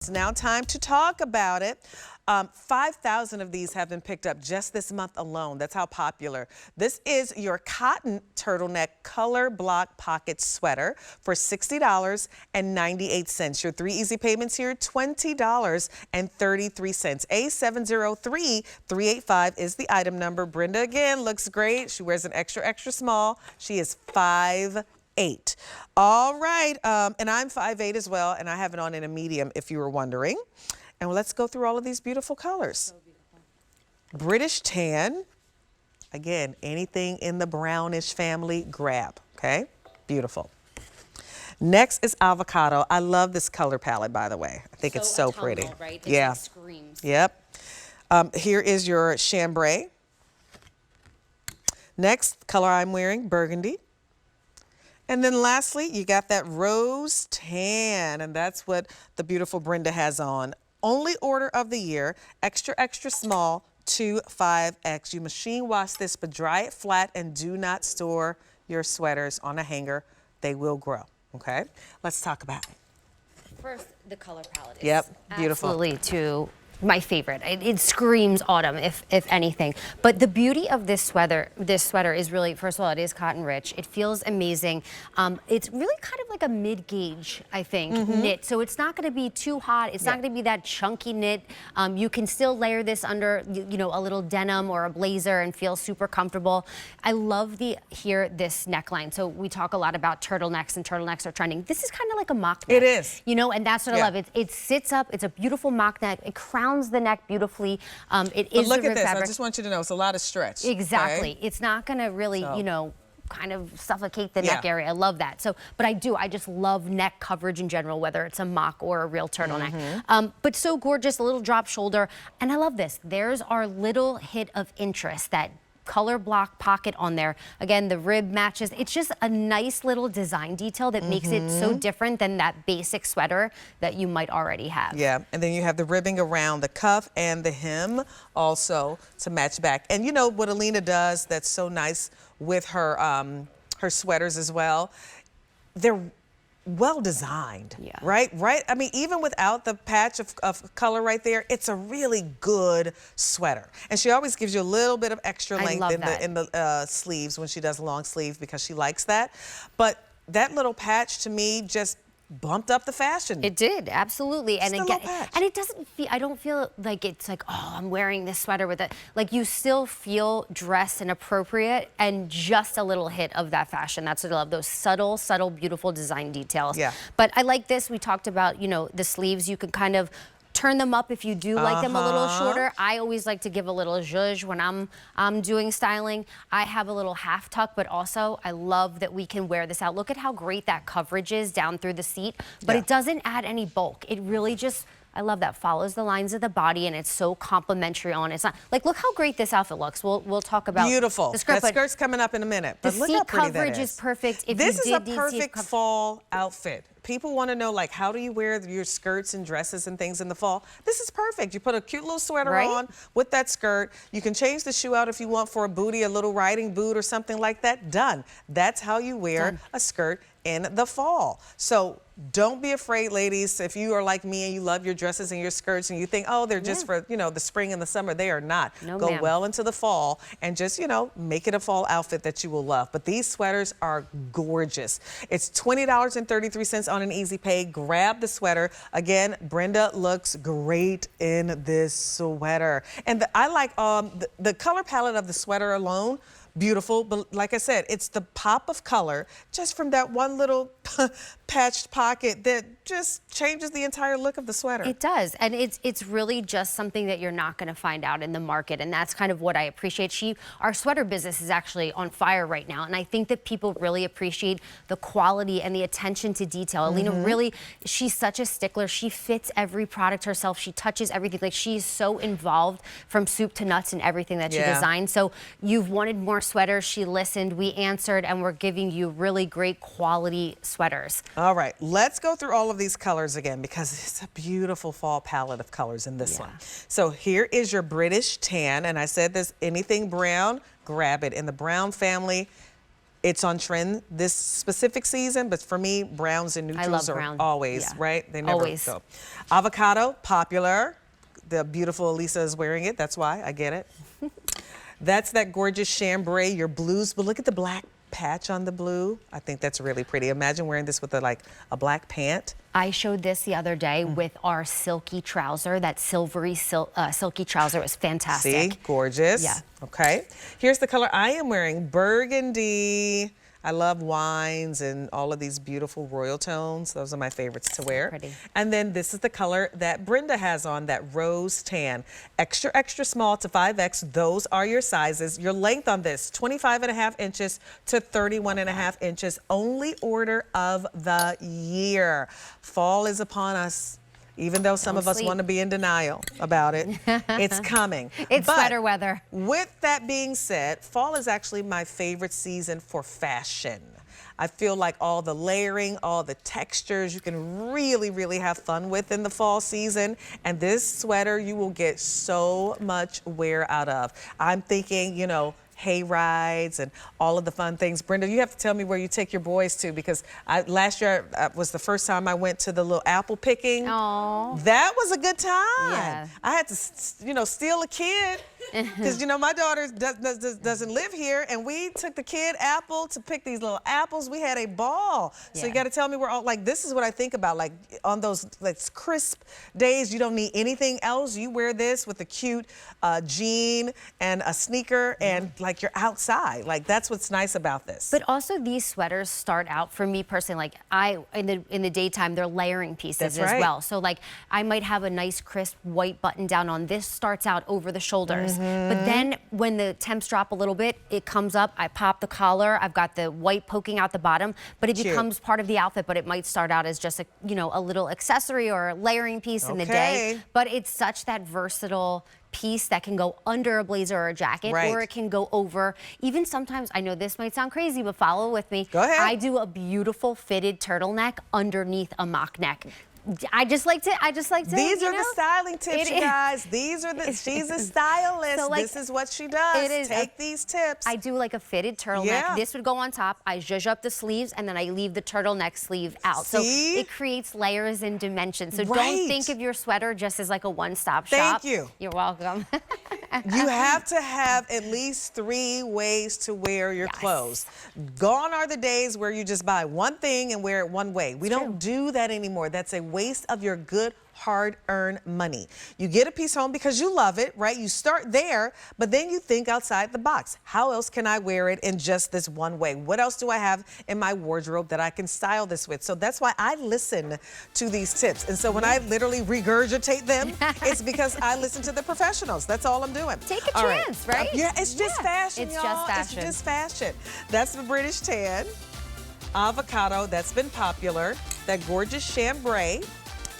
It's now time to talk about it. 5,000 of these have been picked up just this month alone. That's how popular. This is your cotton turtleneck color block pocket sweater for $60.98. Your 3 easy payments here, $20.33. A703385 is the item number. Brenda again looks great. She wears an extra, extra small. She is 5'8". All right, and I'm 5'8" as well, and I have it on in a medium if you were wondering. And let's go through all of these beautiful colors. So beautiful. British tan. Again, anything in the brownish family, grab, okay? Beautiful. Next is avocado. I love this color palette, by the way. I think it's so pretty. Right? Yeah. Like screams. Yep. Here is your chambray. Next color I'm wearing, burgundy. And then lastly, you got that rose tan, and that's what the beautiful Brenda has on. Only order of the year, extra, extra small, 2-5X. You machine wash this, but dry it flat and do not store your sweaters on a hanger. They will grow, okay? Let's talk about it. First, the color palette is beautiful. Absolutely my favorite. It screams autumn, if anything. But the beauty of this sweater is really, first of all, it is cotton rich. It feels amazing. It's really kind of like a mid-gauge, I think, knit. So it's not going to be too hot. It's not going to be that chunky knit. You can still layer this under, you know, a little denim or a blazer and feel super comfortable. I love this neckline. So we talk a lot about turtlenecks, and turtlenecks are trending. This is kind of like a mock neck. It is. You know, and that's what I love. It sits up. It's a beautiful mock neck. It crowns the neck beautifully. It is look the at this. fabric. I just want you to know it's a lot of stretch. Exactly. Okay? It's not going to really, you know, kind of suffocate the neck area. I love that. So, but I just love neck coverage in general, whether it's a mock or a real turtleneck. But so gorgeous, a little drop shoulder. And I love this. There's our little hit of interest, that color block pocket on there. Again, the rib matches. It's just a nice little design detail that makes it so different than that basic sweater that you might already have. Yeah, and then you have the ribbing around the cuff and the hem also to match back. And you know what Alina does that's so nice with her her sweaters as well? They're well designed, right? I mean, even without the patch of color right there, it's a really good sweater. And she always gives you a little bit of extra length in the sleeves when she does long sleeves, because she likes that. But that little patch to me just bumped up the fashion. It did, absolutely. And again, and it doesn't feel, I don't feel like it's like, oh, I'm wearing this sweater with it. Like, you still feel dressed and appropriate, and just a little hit of that fashion. That's what I love, those subtle, beautiful design details. Yeah. But I like this. We talked about, you know, the sleeves. You can kind of turn them up if you do like them a little shorter. I always like to give a little zhuzh when I'm doing styling. I have a little half tuck, but also I love that we can wear this out. Look at how great that coverage is down through the seat, but it doesn't add any bulk. It really just, I love that, follows the lines of the body, and it's so complimentary on. It's not like, look how great this outfit looks. We'll talk about beautiful. The skirt, that skirt's coming up in a minute. But the look seat how pretty coverage that is perfect. If this you is a perfect fall outfit. People want to know, like, how do you wear your skirts and dresses and things in the fall? This is perfect. You put a cute little sweater on with that skirt. You can change the shoe out if you want for a bootie, a little riding boot or something like that. Done. That's how you wear a skirt in the fall. So don't be afraid, ladies. If you are like me and you love your dresses and your skirts and you think, oh, they're just for, you know, the spring and the summer, they are not. Go well into the fall and just, you know, make it a fall outfit that you will love. But these sweaters are gorgeous. It's $20.33 on an easy pay. Grab the sweater. Again, Brenda looks great in this sweater. And I like the color palette of the sweater alone. Beautiful, but like I said, it's the pop of color just from that one little patched pocket that just changes the entire look of the sweater. It does, and it's really just something that you're not going to find out in the market, and that's kind of what I appreciate. Our sweater business is actually on fire right now, and I think that people really appreciate the quality and the attention to detail. Alina really, she's such a stickler. She fits every product herself. She touches everything. Like, she's so involved from soup to nuts in everything that she designs. So you've wanted more sweaters. She listened, we answered, and we're giving you really great quality sweaters. All right, let's go through all of these colors again, because it's a beautiful fall palette of colors in this one. So here is your British tan, and I said this, anything brown, grab it. In the brown family, It's on trend this specific season, but for me, browns and neutrals are brown. always, Yeah. right? They never Always. go. Avocado, popular. The beautiful Elisa is wearing it. That's why, I get it. That's that gorgeous chambray, your blues, but look at the black patch on the blue. I think that's really pretty. Imagine wearing this with a black pant. I showed this the other day with our silky trouser. That silvery silky trouser was fantastic. See, gorgeous. Yeah. Okay. Here's the color I am wearing, burgundy. I love wines and all of these beautiful royal tones. Those are my favorites to wear. Pretty. And then this is the color that Brenda has on, that rose tan. Extra, extra small to 5X. Those are your sizes. Your length on this, 25.5 inches to 31.5 inches. Only order of the year. Fall is upon us. Even though some of us want to be in denial about it, it's coming. It's sweater weather. With that being said, fall is actually my favorite season for fashion. I feel like all the layering, all the textures, you can really, really have fun with in the fall season. And this sweater, you will get so much wear out of. I'm thinking, you know, hay rides and all of the fun things. Brenda, you have to tell me where you take your boys to, because last year was the first time I went to the little apple picking. Aww. That was a good time. Yeah. I had to, you know, steal a kid because, you know, my daughter doesn't live here, and we took the kid Apple to pick these little apples. We had a ball. So you got to tell me where all, like, this is what I think about, like, on those like crisp days, you don't need anything else. You wear this with a cute jean and a sneaker, and like you're outside. Like, that's what's nice about this. But also, these sweaters start out, for me personally, like in the daytime, they're layering pieces as well. So like I might have a nice crisp white button down on. This starts out over the shoulders. But then when the temps drop a little bit, it comes up, I pop the collar, I've got the white poking out the bottom, but it becomes part of the outfit. But it might start out as just a, you know, a little accessory or a layering piece in the day. But it's such that versatile piece that can go under a blazer or a jacket, or it can go over. Even sometimes, I know this might sound crazy, but follow with me. Go ahead. I do a beautiful fitted turtleneck underneath a mock neck. I just like to, These are the styling tips, you guys. These are the, she's a stylist. So like, this is what she does. Take these tips. I do like a fitted turtleneck. This would go on top. I zhuzh up the sleeves, and then I leave the turtleneck sleeve out. So it creates layers and dimensions. So don't think of your sweater just as like a one-stop shop. Thank you. You're welcome. You have to have at least 3 ways to wear your clothes. Gone are the days where you just buy one thing and wear it one way. We don't do that anymore. That's a waste of your good, hard-earned money. You get a piece home because you love it, right? You start there, but then you think outside the box. How else can I wear it in just this one way? What else do I have in my wardrobe that I can style this with? So that's why I listen to these tips. And so when I literally regurgitate them, it's because I listen to the professionals. That's all I'm doing. Take a chance, right? Yeah, it's just fashion, It's y'all. just fashion. It's just fashion. That's the British tan. Avocado, that's been popular. That gorgeous chambray.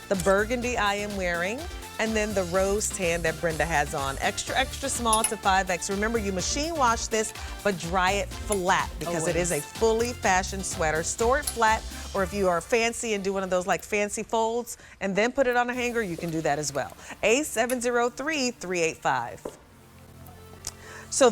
The burgundy I am wearing, and then the rose tan that Brenda has on. Extra, extra small to 5X. Remember, you machine wash this, but dry it flat because it is a fully fashioned sweater. Store it flat, or if you are fancy and do one of those like fancy folds and then put it on a hanger, you can do that as well. A703-385. So